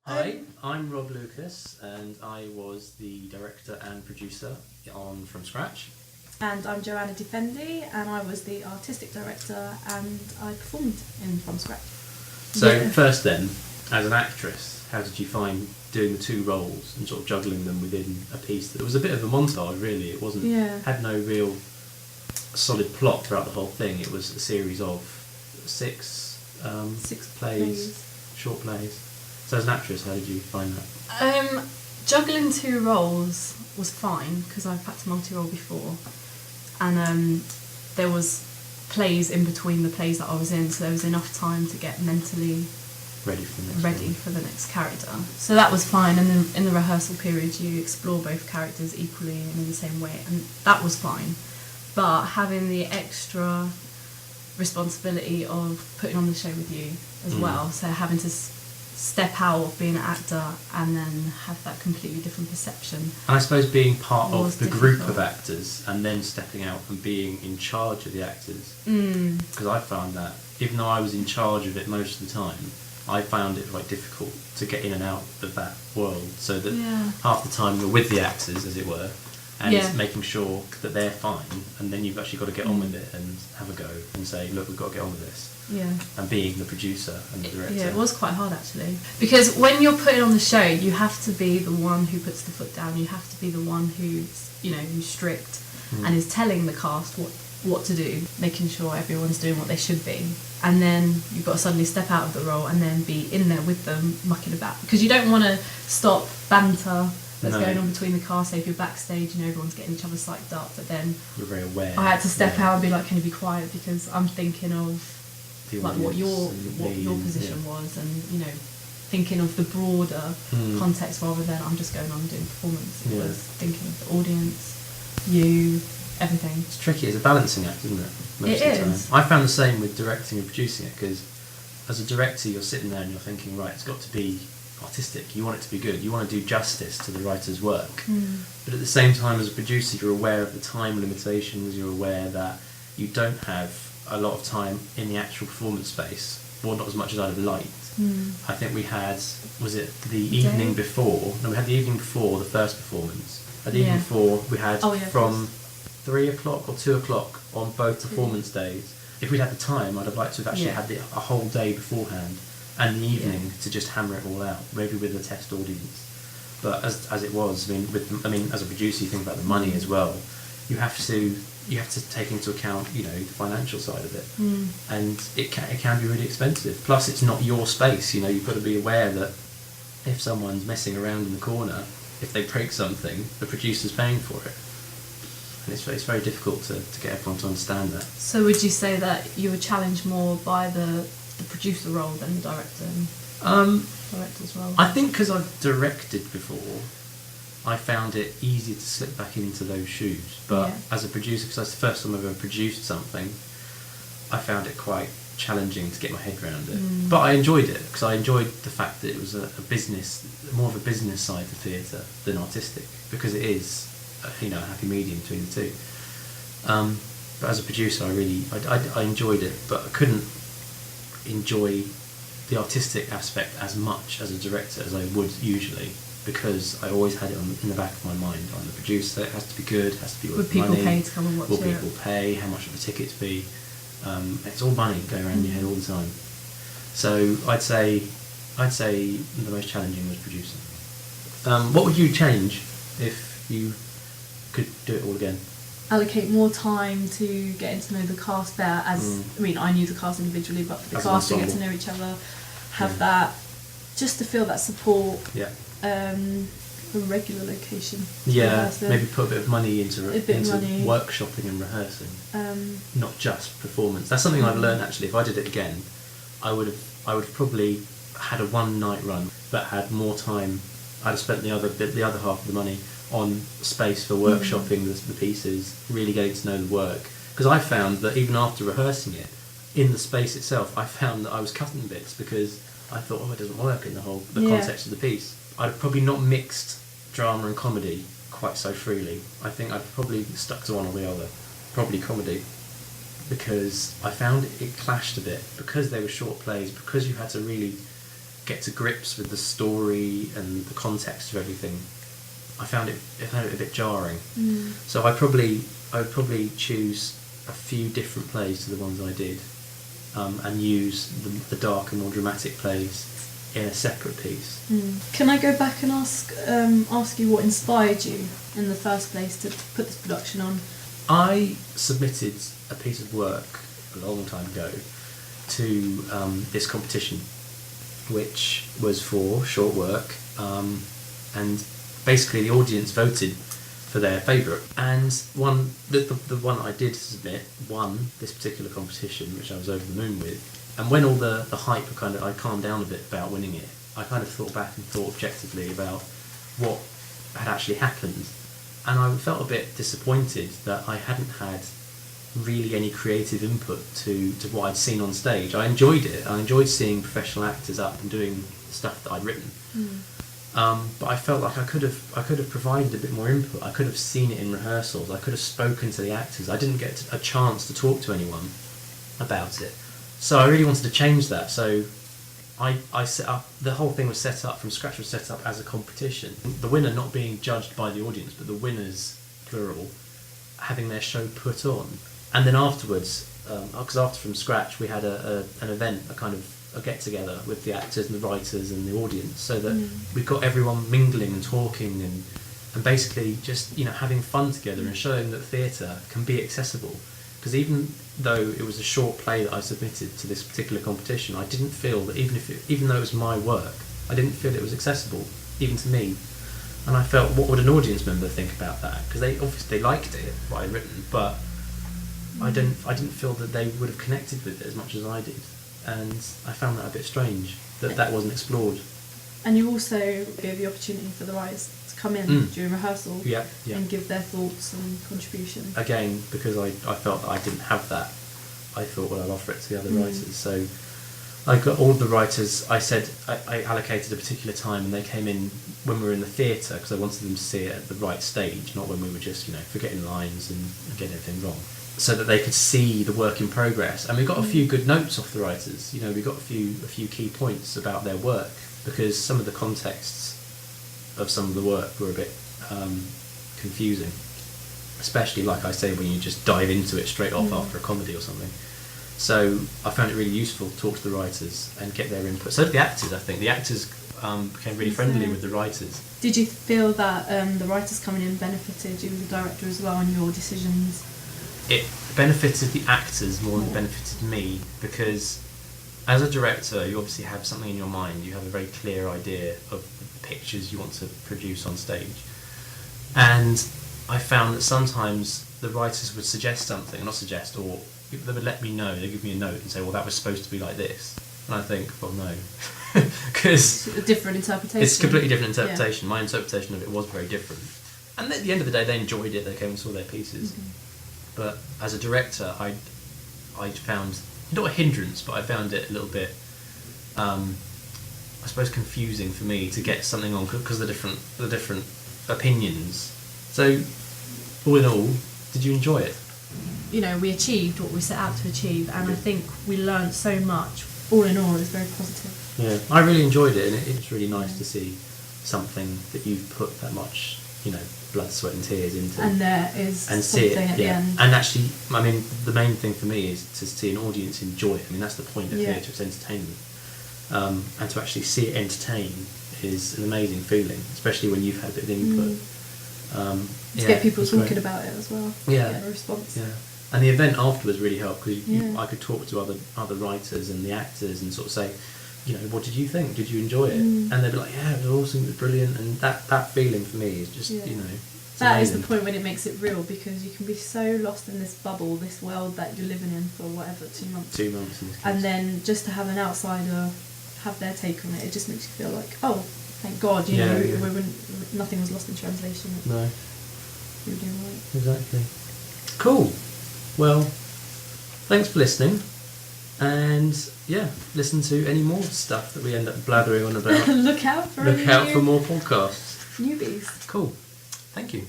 Hi, I'm Rob Lucas, and I was the director and producer on From Scratch. And I'm Joanna Defendi, and I was the artistic director, and I performed in From Scratch. So first then, as an actress, how did you find doing the two roles and sort of juggling them within a piece? It was a bit of a montage, really. It wasn't had no real solid plot throughout the whole thing. It was a series of six plays, short plays. So as an actress, how did you find that? Juggling two roles was fine because I've had to multi-role before, and there was plays in between the plays that I was in, so there was enough time to get mentally ready for the next character. So that was fine, and then in the rehearsal period you explore both characters equally and in the same way, and that was fine. But having the extra responsibility of putting on the show with you as well, so having to step out of being an actor and then have that completely different perception. And I suppose being part of the group of actors and then stepping out and being in charge of the actors. Because I found that, even though I was in charge of it most of the time, I found it quite difficult to get in and out of that world. So that half the time you're with the actors, as it were, and making sure that they're fine, and then you've actually got to get on with it and have a go and say, look, we've got to get on with this. And being the producer and the director. Yeah, it was quite hard actually. Because when you're putting on the show, you have to be the one who puts the foot down. You have to be the one who's strict and is telling the cast what to do, making sure everyone's doing what they should be. And then you've got to suddenly step out of the role and then be in there with them, mucking about. Because you don't want to stop banter that's going on between the cast. Say if you're backstage, everyone's getting each other psyched up, but then you're very aware. I had to step out and be like, can you be quiet, because I'm thinking of like what your position was, and thinking of the broader context rather than I'm just going on and doing performance. It was thinking of the audience, you, everything. It's tricky. It's a balancing act, isn't it? Most of the time. I found the same with directing and producing it, because as a director you're sitting there and you're thinking, right, it's got to be artistic, you want it to be good, you want to do justice to the writer's work, but at the same time as a producer you're aware of the time limitations, you're aware that you don't have a lot of time in the actual performance space, or not as much as I'd have liked. I think we had, was it the evening before? No, we had the evening before the first performance. At the evening before we had from 3 o'clock or 2 o'clock on both performance days. If we'd had the time, I'd have liked to have actually had a whole day beforehand and the evening to just hammer it all out, maybe with a test audience. But as it was, as a producer, you think about the money as well. You have to take into account, the financial side of it, and it can be really expensive. Plus, it's not your space. You've got to be aware that if someone's messing around in the corner, if they break something, the producer's paying for it, and it's very difficult to get everyone to understand that. So, would you say that you were challenged more by the producer role than the director? Director's role. I think because I've directed before, I found it easier to slip back into those shoes. But as a producer, because that's the first time I've ever produced something, I found it quite challenging to get my head around it. But I enjoyed it, because I enjoyed the fact that it was a business, more of a business side to theatre than artistic, because it is a happy medium between the two. But as a producer, I enjoyed it, but I couldn't enjoy the artistic aspect as much as a director as I would usually, because I always had it in the back of my mind. I'm the producer, it has to be good, it has to be worth money. Would people pay to come and watch it? Will people pay? How much would the tickets be? It's all money going around your head all the time. So I'd say the most challenging was producing. What would you change if you could do it all again? Allocate more time to getting to know the cast better. I knew the cast individually, but for the cast to get to know each other, have that, just to feel that support. A regular location. Maybe put a bit of money into workshopping and rehearsing, not just performance. That's something I've learned actually. If I did it again, I would have probably had a one night run, but had more time. I'd have spent the other half of the money on space for workshopping the pieces, really getting to know the work. Because I found that even after rehearsing it, in the space itself, I found that I was cutting bits because I thought, it doesn't work in the context of the piece. I'd have probably not mixed drama and comedy quite so freely. I think I'd probably stuck to one or the other, probably comedy, because I found it clashed a bit, because they were short plays, because you had to really get to grips with the story and the context of everything, I found it a bit jarring. So I would probably choose a few different plays to the ones I did, and use the darker, more dramatic plays in a separate piece. Can I go back and ask you what inspired you in the first place to put this production on? I submitted a piece of work a long time ago to this competition, which was for short work, and basically the audience voted for their favourite, and the one I did submit won this particular competition, which I was over the moon with. And when all the hype I calmed down a bit about winning it, I kind of thought back and thought objectively about what had actually happened, and I felt a bit disappointed that I hadn't had really any creative input to what I'd seen on stage. I enjoyed it. I enjoyed seeing professional actors up and doing stuff that I'd written. But I felt like I could have provided a bit more input. I could have seen it in rehearsals. I could have spoken to the actors. I didn't get a chance to talk to anyone about it. So I really wanted to change that. So I set up, the whole thing was set up from scratch, was set up as a competition. The winner not being judged by the audience, but the winners, plural, having their show put on. And then afterwards, because after from scratch, we had an event, a get-together with the actors and the writers and the audience, so that we got everyone mingling and talking and basically just having fun together and showing that theatre can be accessible. Because even though it was a short play that I submitted to this particular competition, I didn't feel that even though it was my work, I didn't feel it was accessible even to me. And I felt, what would an audience member think about that? Because they obviously liked it, what I'd written, but I didn't feel that they would have connected with it as much as I did. And I found that a bit strange, that wasn't explored. And you also gave the opportunity for the writers to come in during rehearsal and give their thoughts and contributions. Again, because I felt that I didn't have that, I thought, well, I'll offer it to the other writers. So I got all the writers, I said, I allocated a particular time, and they came in when we were in the theatre, because I wanted them to see it at the right stage, not when we were just, forgetting lines and getting everything wrong. So that they could see the work in progress. And we got a few good notes off the writers. We got a few key points about their work, because some of the contexts of some of the work were a bit confusing, especially, like I say, when you just dive into it straight off after a comedy or something. So I found it really useful to talk to the writers and get their input. So did the actors, I think. The actors became really friendly with the writers. Did you feel that the writers coming in benefited you, the director, as well, in your decisions? It benefited the actors more than it benefited me, because as a director, you obviously have something in your mind. You have a very clear idea of the pictures you want to produce on stage. And I found that sometimes the writers would suggest something, or not suggest, or they would let me know, they'd give me a note and say, well, that was supposed to be like this. And I think, well, no. Because it's a different interpretation. It's a completely different interpretation. My interpretation of it was very different. And at the end of the day, they enjoyed it, they came and saw their pieces. But as a director, I found, not a hindrance, but I found it a little bit, I suppose, confusing for me to get something on, because of the different opinions. So, all in all, did you enjoy it? We achieved what we set out to achieve, and I think we learned so much. All in all, it was very positive. Yeah, I really enjoyed it, and it's really nice to see something that you've put that much, blood, sweat and tears into. And there is and something see it, at the end. And actually, the main thing for me is to see an audience enjoy it. That's the point of theatre, it's entertainment. And to actually see it entertain is an amazing feeling, especially when you've had a bit of input. To get people talking about it as well. Get a response. Yeah. And the event afterwards really helped, because I could talk to other writers and the actors and sort of say, what did you think? Did you enjoy it? And they'd be like, yeah, it was awesome, it was brilliant. And that feeling for me is just, that is the point when it makes it real, because you can be so lost in this bubble, this world that you're living in for whatever, 2 months. 2 months in this case. And then just to have an outsider have their take on it, it just makes you feel like, oh, thank God, nothing was lost in translation. No. You were doing right. Exactly. Cool. Well, thanks for listening. And listen to any more stuff that we end up blathering on about. Look out for more podcasts. newbies. Cool. Thank you.